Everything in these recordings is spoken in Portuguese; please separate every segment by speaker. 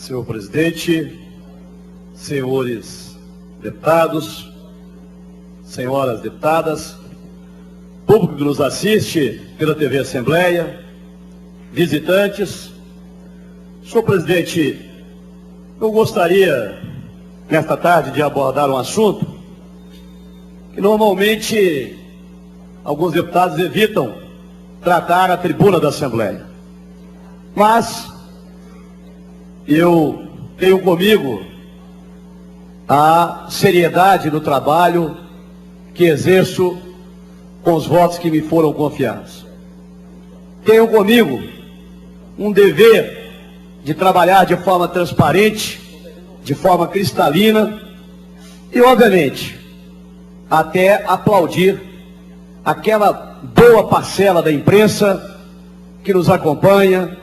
Speaker 1: Senhor presidente, senhores deputados, senhoras deputadas, público que nos assiste pela TV Assembleia, visitantes. Senhor presidente, eu gostaria, nesta tarde, de abordar um assunto que normalmente alguns deputados evitam tratar a tribuna da Assembleia. Mas eu tenho comigo a seriedade do trabalho que exerço com os votos que me foram confiados. Tenho comigo um dever de trabalhar de forma transparente, de forma cristalina e, obviamente, até aplaudir aquela boa parcela da imprensa que nos acompanha,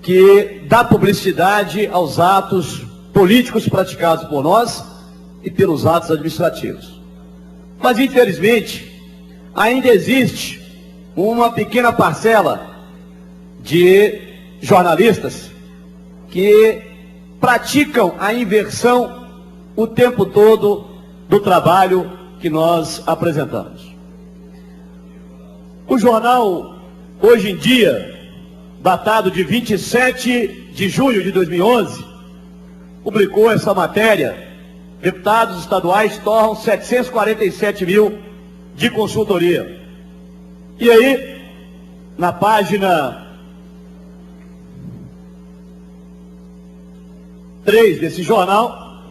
Speaker 1: que dá publicidade aos atos políticos praticados por nós e pelos atos administrativos. Mas, infelizmente, ainda existe uma pequena parcela de jornalistas que praticam a inversão o tempo todo do trabalho que nós apresentamos. O jornal, hoje em dia, datado de 27 de junho de 2011, publicou essa matéria: deputados estaduais torram 747 mil de consultoria. E aí, na página 3 desse jornal,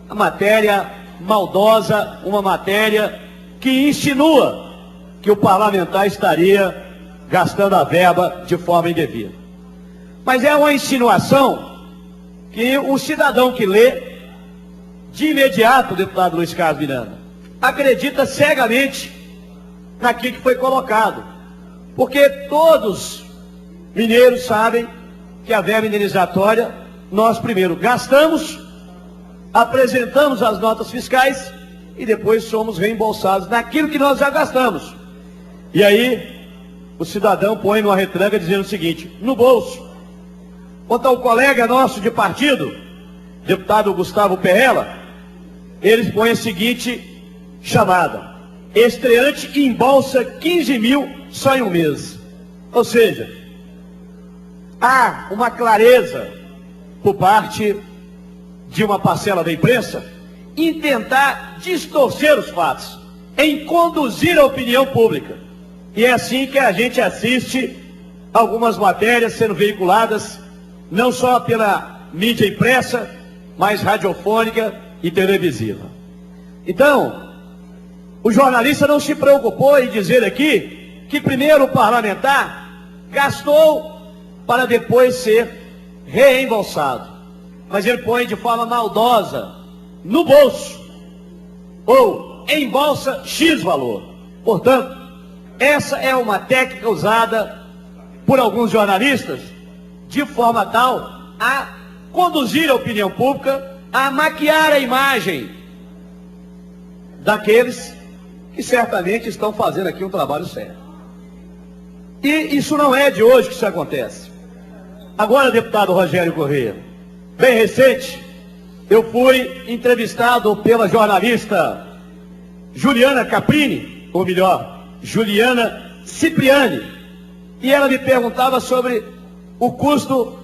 Speaker 1: a matéria maldosa, uma matéria que insinua que o parlamentar estaria gastando a verba de forma indevida. Mas é uma insinuação que o cidadão que lê, de imediato, deputado Luiz Carlos Miranda, acredita cegamente naquilo que foi colocado. Porque todos mineiros sabem que a verba indenizatória, nós primeiro gastamos, apresentamos as notas fiscais e depois somos reembolsados naquilo que nós já gastamos. E aí, o cidadão põe numa retranca dizendo o seguinte: no bolso. Quanto ao colega nosso de partido, deputado Gustavo Perrella, eles põem a seguinte chamada: estreante embolsa 15 mil só em um mês. Ou seja, há uma clareza por parte de uma parcela da imprensa em tentar distorcer os fatos, em conduzir a opinião pública. E é assim que a gente assiste algumas matérias sendo veiculadas, não só pela mídia impressa, mas radiofônica e televisiva. Então, o jornalista não se preocupou em dizer aqui que primeiro o parlamentar gastou para depois ser reembolsado. Mas ele põe de forma maldosa: no bolso, ou embolsa X valor. Portanto, essa é uma técnica usada por alguns jornalistas de forma tal a conduzir a opinião pública, a maquiar a imagem daqueles que certamente estão fazendo aqui um trabalho sério. E isso não é de hoje que isso acontece. Agora, deputado Rogério Corrêa, bem recente, eu fui entrevistado pela jornalista Juliana Caprini, ou melhor, Juliana Cipriani, e ela me perguntava sobre o custo,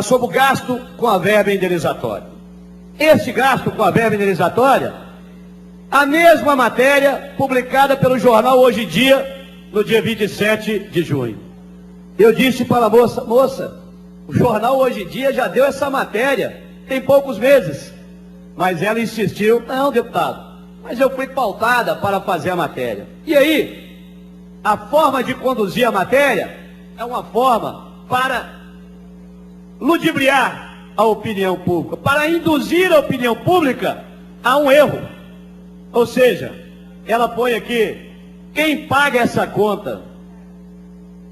Speaker 1: sobre o gasto com a verba indenizatória. Esse gasto com a verba indenizatória, a mesma matéria publicada pelo jornal Hoje em Dia, no dia 27 de junho. Eu disse para a moça: moça, o jornal Hoje em Dia já deu essa matéria, tem poucos meses. Mas ela insistiu: não, deputado, mas eu fui pautada para fazer a matéria. E aí, a forma de conduzir a matéria é uma forma para ludibriar a opinião pública, para induzir a opinião pública a um erro. Ou seja, ela põe aqui: quem paga essa conta?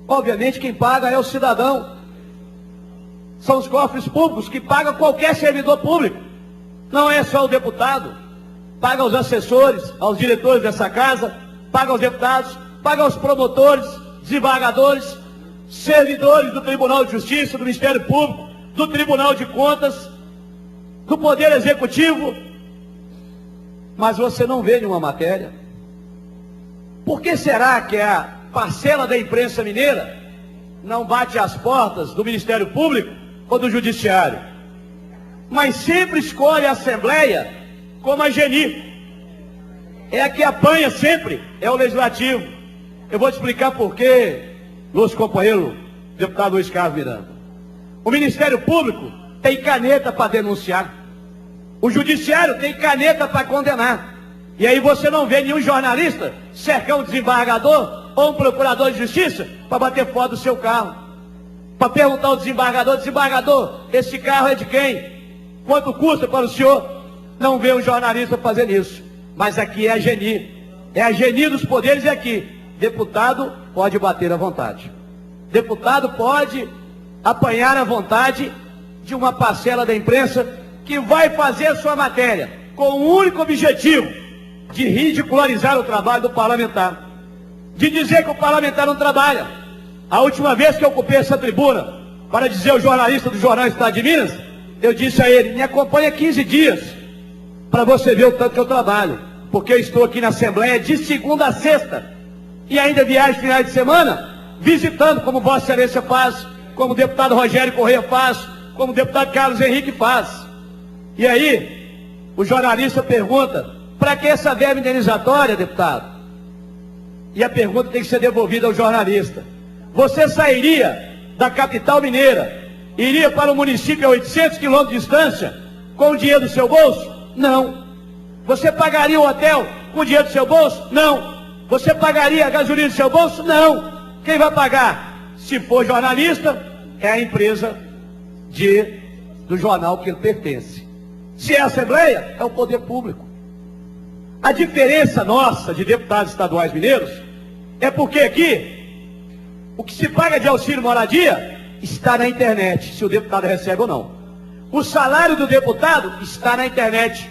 Speaker 1: Obviamente quem paga é o cidadão. São os cofres públicos que pagam qualquer servidor público. Não é só o deputado. Paga aos assessores, aos diretores dessa casa, paga aos deputados, paga aos promotores, desembargadores, servidores do Tribunal de Justiça, do Ministério Público, do Tribunal de Contas, do Poder Executivo, mas você não vê nenhuma matéria. Por que será que a parcela da imprensa mineira não bate às portas do Ministério Público ou do Judiciário, mas sempre escolhe a Assembleia como a GENI? É a que apanha sempre, é o Legislativo. Eu vou te explicar por quê, nosso companheiro deputado Luiz Carlos Miranda. O Ministério Público tem caneta para denunciar. O Judiciário tem caneta para condenar. E aí você não vê nenhum jornalista cercar um desembargador ou um procurador de justiça para bater foto do seu carro. Para perguntar ao desembargador, desembargador, esse carro é de quem? Quanto custa para o senhor? Não vê um jornalista fazendo isso. Mas aqui é a GENI. É a GENI dos poderes e aqui. Deputado pode bater à vontade. Deputado pode apanhar à vontade de uma parcela da imprensa que vai fazer a sua matéria com o único objetivo de ridicularizar o trabalho do parlamentar, de dizer que o parlamentar não trabalha. A última vez que eu ocupei essa tribuna para dizer ao jornalista do Jornal Estado de Minas, eu disse a ele: me acompanha 15 dias para você ver o tanto que eu trabalho, porque eu estou aqui na Assembleia de segunda a sexta e ainda viajo finais de semana visitando, como Vossa Excelência faz, como o deputado Rogério Corrêa faz, como o deputado Carlos Henrique faz. E aí, o jornalista pergunta: para que essa verba indenizatória, deputado? E a pergunta tem que ser devolvida ao jornalista. Você sairia da capital mineira, iria para o município a 800 quilômetros de distância, com o dinheiro do seu bolso? Não. Você pagaria o hotel com o dinheiro do seu bolso? Não. Você pagaria a gasolina do seu bolso? Não. Quem vai pagar? Se for jornalista, é a empresa do jornal que ele pertence. Se é a Assembleia, é o poder público. A diferença nossa de deputados estaduais mineiros é porque aqui o que se paga de auxílio moradia está na internet, se o deputado recebe ou não. O salário do deputado está na internet.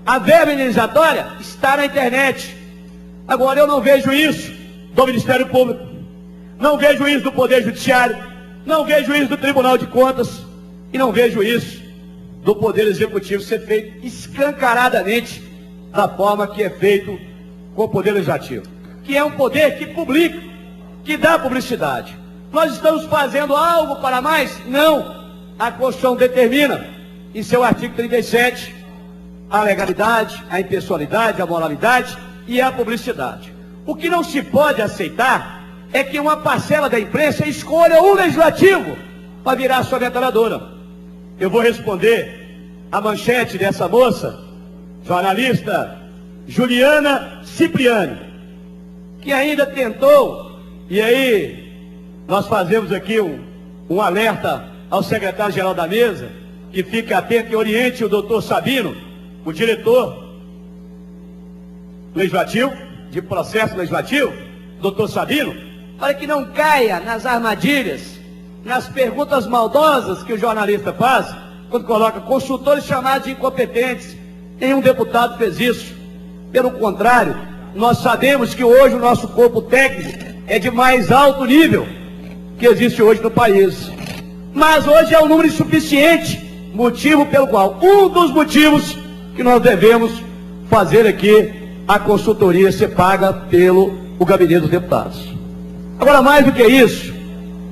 Speaker 1: A verba indenizatória está na internet. Agora, eu não vejo isso do Ministério Público, não vejo isso do Poder Judiciário, não vejo isso do Tribunal de Contas e não vejo isso do Poder Executivo ser feito escancaradamente da forma que é feito com o Poder Legislativo, que é um poder que publica, que dá publicidade. Nós estamos fazendo algo para mais? Não. A Constituição determina, em seu artigo 37, a legalidade, a impessoalidade, a moralidade e a publicidade. O que não se pode aceitar é que uma parcela da imprensa escolha o Legislativo para virar sua metralhadora. Eu vou responder a manchete dessa moça, jornalista Juliana Cipriani, que ainda tentou, e aí nós fazemos aqui um alerta ao secretário-geral da mesa, que fique atento e oriente o doutor Sabino, o diretor legislativo, de processo legislativo, doutor Sabino, para que não caia nas armadilhas, nas perguntas maldosas que o jornalista faz, quando coloca consultores chamados de incompetentes. Nenhum deputado fez isso. Pelo contrário, nós sabemos que hoje o nosso corpo técnico é de mais alto nível que existe hoje no país. Mas hoje é um número insuficiente, motivo pelo qual, um dos motivos que nós devemos fazer aqui a consultoria ser paga pelo Gabinete dos Deputados. Agora, mais do que isso,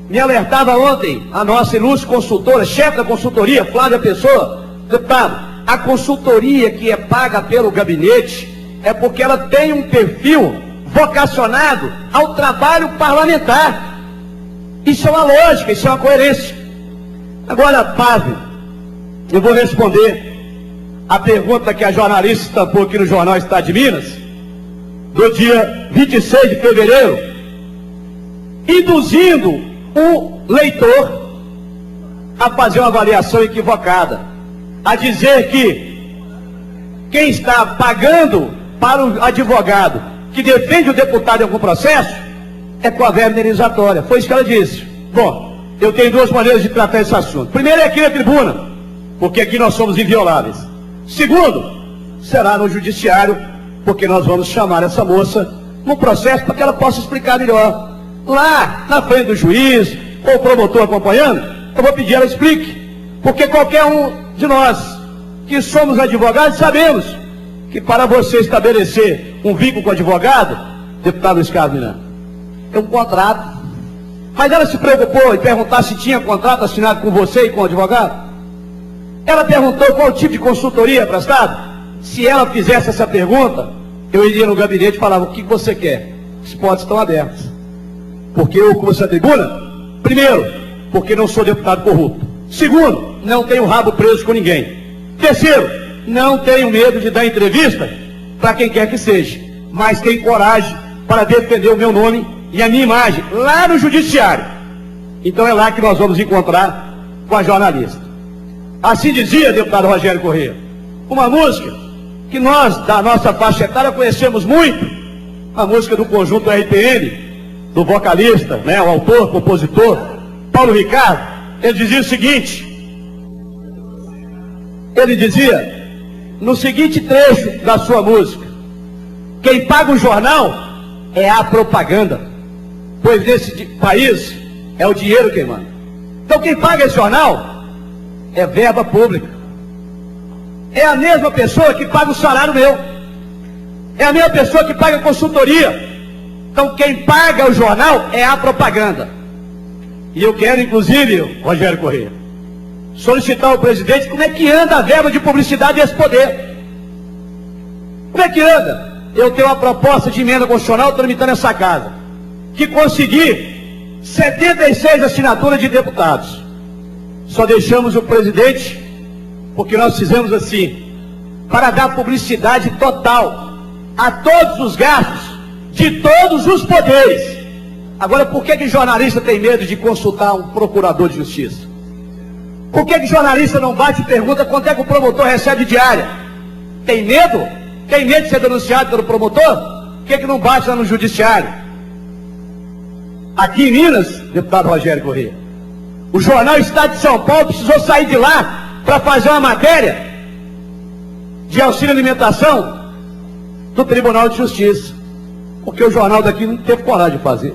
Speaker 1: me alertava ontem a nossa ilustre consultora, chefe da consultoria, Flávia Pessoa: deputado, a consultoria que é paga pelo gabinete é porque ela tem um perfil vocacionado ao trabalho parlamentar. Isso é uma lógica, isso é uma coerência. Agora, Pávio, eu vou responder a pergunta que a jornalista estampou aqui no Jornal Estado de Minas, do dia 26 de fevereiro, induzindo o leitor a fazer uma avaliação equivocada, a dizer que quem está pagando para o advogado que defende o deputado em algum processo é com a verba indenizatória. Foi isso que ela disse. Bom, eu tenho duas maneiras de tratar esse assunto. Primeiro é aqui na tribuna, porque aqui nós somos invioláveis. Segundo, será no judiciário, porque nós vamos chamar essa moça no processo para que ela possa explicar melhor. Lá, na frente do juiz, ou o promotor acompanhando, eu vou pedir ela explique. Porque qualquer um de nós que somos advogados sabemos que para você estabelecer um vínculo com o advogado, deputado Luiz Carlos Miranda, é um contrato. Mas ela se preocupou em perguntar se tinha contrato assinado com você e com o advogado? Ela perguntou qual tipo de consultoria prestado? Se ela fizesse essa pergunta, eu iria no gabinete e falava: o que você quer? As portas estão abertas. Porque eu ocupo essa tribuna? Primeiro, porque não sou deputado corrupto. Segundo, não tenho rabo preso com ninguém. Terceiro, não tenho medo de dar entrevista para quem quer que seja, mas tenho coragem para defender o meu nome e a minha imagem lá no judiciário. Então é lá que nós vamos encontrar com a jornalista. Assim dizia, deputado Rogério Corrêa, uma música que nós, da nossa faixa etária, conhecemos muito, a música do conjunto RPM, do vocalista, né, o autor, compositor, Paulo Ricardo. Ele dizia o seguinte, ele dizia, no seguinte trecho da sua música: quem paga o jornal é a propaganda, pois nesse país é o dinheiro quem manda. Então quem paga esse jornal é verba pública. É a mesma pessoa que paga o salário meu. É a mesma pessoa que paga a consultoria. Então quem paga o jornal é a propaganda. E eu quero, inclusive, Rogério Corrêa, solicitar ao presidente como é que anda a verba de publicidade desse poder. Como é que anda? Eu tenho uma proposta de emenda constitucional tramitando essa casa, que consegui 76 assinaturas de deputados. Só deixamos o presidente, porque nós fizemos assim, para dar publicidade total a todos os gastos de todos os poderes. Agora, por que jornalista tem medo de consultar um procurador de justiça? Por que jornalista não bate e pergunta quanto é que o promotor recebe diária? Tem medo? Tem medo de ser denunciado pelo promotor? Por que não bate lá no judiciário? Aqui em Minas, deputado Rogério Corrêa, o jornal Estado de São Paulo precisou sair de lá para fazer uma matéria de auxílio alimentação do Tribunal de Justiça, porque o jornal daqui não teve coragem de fazer.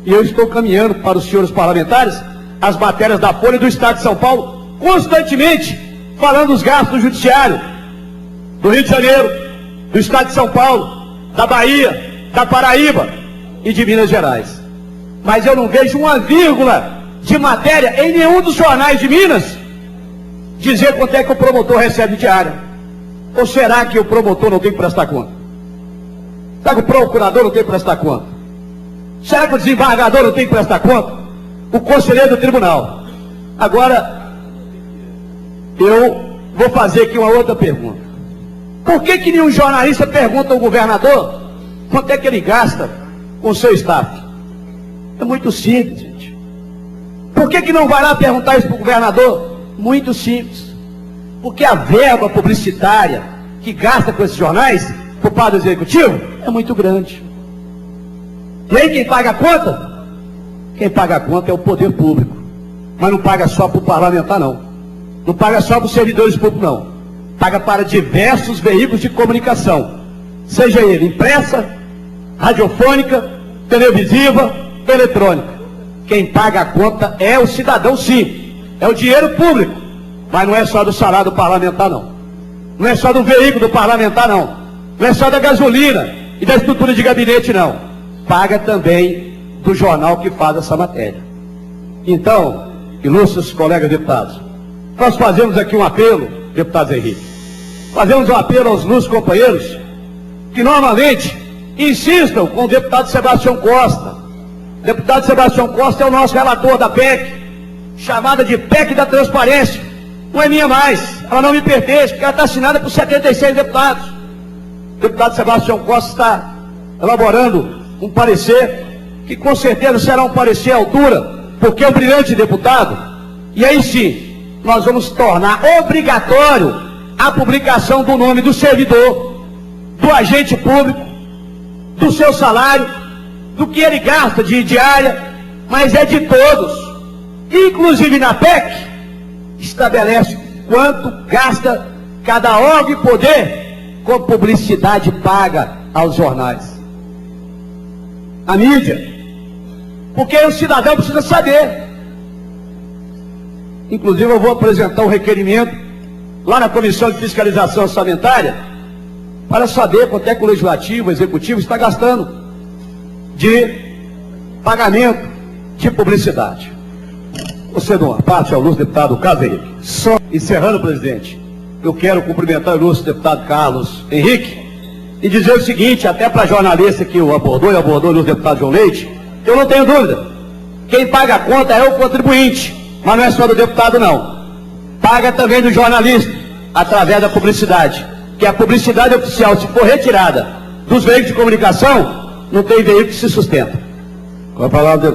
Speaker 1: E eu estou caminhando para os senhores parlamentares as matérias da Folha do Estado de São Paulo, constantemente falando dos gastos do judiciário, do Rio de Janeiro, do Estado de São Paulo, da Bahia, da Paraíba e de Minas Gerais. Mas eu não vejo uma vírgula de matéria em nenhum dos jornais de Minas dizer quanto é que o promotor recebe diária. Ou será que o promotor não tem que prestar conta? Será que o procurador não tem que prestar conta? Será que o desembargador não tem que prestar conta? O conselheiro do tribunal. Agora, eu vou fazer aqui uma outra pergunta. Por que nenhum jornalista pergunta ao governador quanto é que ele gasta com o seu staff? É muito simples, gente. Por que não vai lá perguntar isso para o governador? Muito simples. Porque a verba publicitária que gasta com esses jornais, por parte do executivo, é muito grande. E aí quem paga a conta? Quem paga a conta é o poder público. Mas não paga só para o parlamentar, não. Não paga só para os servidores públicos, não. Paga para diversos veículos de comunicação. Seja ele impressa, radiofônica, televisiva, eletrônica. Quem paga a conta é o cidadão, sim. É o dinheiro público. Mas não é só do salário do parlamentar, não. Não é só do veículo do parlamentar, não. Não é só da gasolina e da estrutura de gabinete, não. Paga também do jornal que faz essa matéria. Então, ilustres colegas deputados, nós fazemos aqui um apelo, deputado Henrique. Fazemos um apelo aos ilustres companheiros que normalmente insistam com o deputado Sebastião Costa. O deputado Sebastião Costa é o nosso relator da PEC, chamada de PEC da transparência. Não é minha mais, ela não me pertence, porque ela está assinada por 76 deputados. O deputado Sebastião Costa está elaborando um parecer que com certeza será um parecer à altura, porque é um brilhante deputado. E aí sim, nós vamos tornar obrigatório a publicação do nome do servidor, do agente público, do seu salário, do que ele gasta de diária, mas é de todos. Inclusive na PEC, estabelece quanto gasta cada órgão e poder com publicidade paga aos jornais. A mídia. Porque o cidadão precisa saber. Inclusive, eu vou apresentar um requerimento lá na Comissão de Fiscalização Orçamentária para saber quanto é que o Legislativo, o Executivo está gastando de pagamento de publicidade. Você não parte ao ilustre deputado Carlos Henrique. Só encerrando, presidente, eu quero cumprimentar o ilustre deputado Carlos Henrique e dizer o seguinte, até para a jornalista que o abordou e abordou o ilustre deputado João Leite, eu não tenho dúvida, quem paga a conta é o contribuinte, mas não é só do deputado não, paga também do jornalista, através da publicidade, que a publicidade oficial, se for retirada dos veículos de comunicação, não tem veículo que se sustenta. Com a palavra